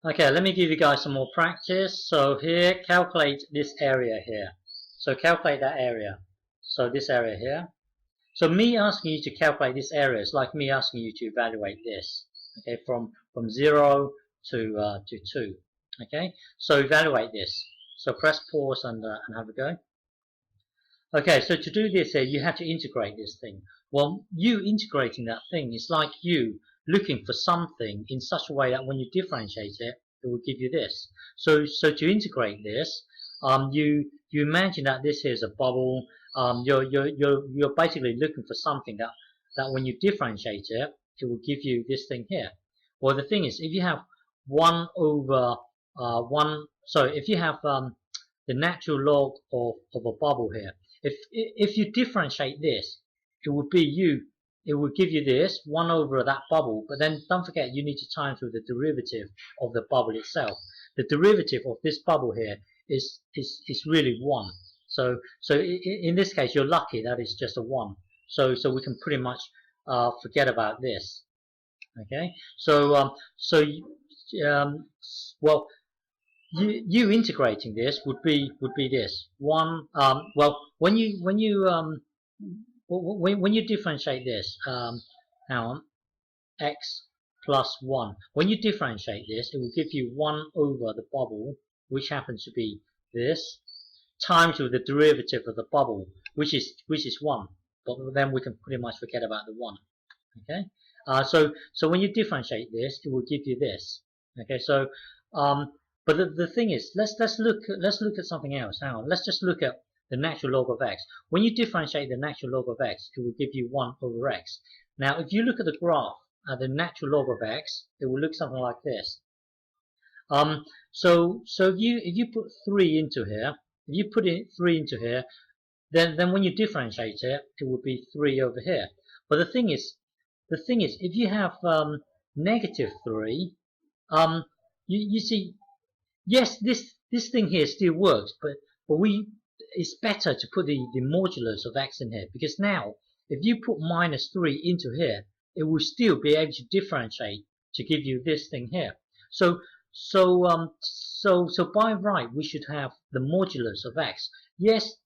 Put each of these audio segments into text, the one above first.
Okay, let me give you guys some more practice. So here, calculate this area here. So calculate that area. So this area here. So me asking you to calculate this area is like me asking you to evaluate this. Okay, from 0 to 2. Okay, so evaluate this. So press pause and have a go. Okay, so to do this here, you have to integrate this thing. Well, you integrating that thing is like you looking for something in such a way that when you differentiate it, it will give you this. So to integrate this, you imagine that this here is a bubble. You're basically looking for something that when you differentiate it, it will give you this thing here. Well, the thing is, if you have 1 over 1, sorry, if you have the natural log of a bubble here, if you differentiate this, it would be it would give you this 1 over that bubble, but then don't forget you need to times through the derivative of the bubble itself. The derivative of this bubble here is really 1. So in this case you're lucky that it's just a 1. So we can pretty much forget about this. Okay, well, you integrating this would be this one. Well, when you differentiate this, hang on, x plus 1. When you differentiate this, it will give you 1 over the bubble, which happens to be this, times with the derivative of the bubble, which is 1. But then we can pretty much forget about the 1. Okay. So when you differentiate this, it will give you this. Okay. So but the thing is, let's look at something else. Hang on. Let's just look at the natural log of x. When you differentiate the natural log of x, it will give you 1 over x. Now, if you look at the graph, the natural log of x, it will look something like this. So if you put 3 into here, if you put 3 into here, then when you differentiate it, it will be 3 over here. But the thing is, if you have negative 3, you see, yes, this thing here still works, but it's better to put the modulus of x in here, because now if you put minus 3 into here, it will still be able to differentiate to give you this thing here. So by right we should have the modulus of x. Yes,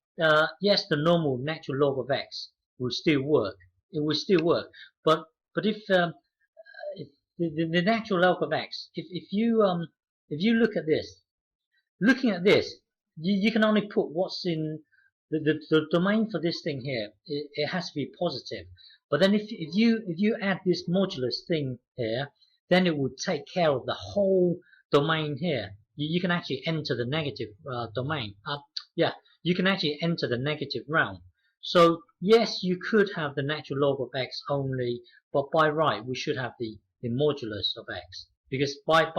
yes, the normal natural log of x will still work. It will still work, but if the natural log of x, if you look at this, looking at this, you can only put what's in the domain for this thing here. It has to be positive. But then if you add this modulus thing here, then it would take care of the whole domain here. You can actually enter the negative domain. Yeah, you can actually enter the negative realm. So yes, you could have the natural log of x only, but by right we should have the modulus of x, because by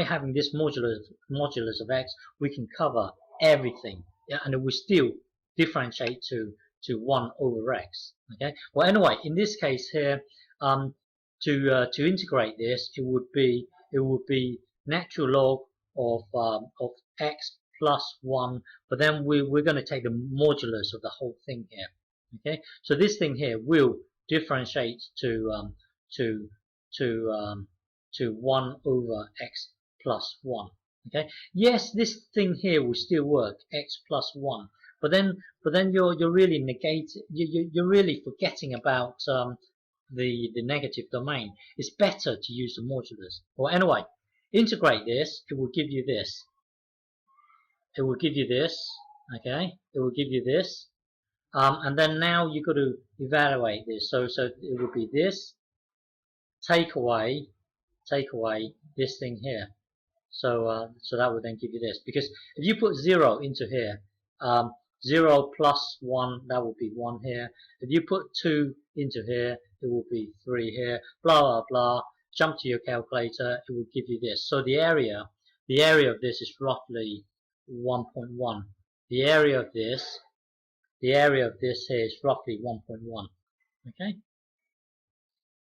having this modulus of x, we can cover everything, yeah, and it will still differentiate to 1 over x. Okay. Well, anyway, in this case here, to integrate this, it would be natural log of x plus 1, but then we're going to take the modulus of the whole thing here. Okay. So this thing here will differentiate to 1 over x plus 1. Okay. Yes, this thing here will still work, x plus 1. But then you're really negating. You're really forgetting about the negative domain. It's better to use the modulus. Well, anyway, integrate this. It will give you this. It will give you this. Okay. It will give you this. And then now you've got to evaluate this. So it will be this. Take away this thing here. So that would then give you this. Because if you put 0 into here, 0 plus 1, that would be 1 here. If you put 2 into here, it will be 3 here. Blah blah blah. Jump to your calculator, it will give you this. So the area of this is roughly 1.1. The area of this here is roughly 1.1. Okay.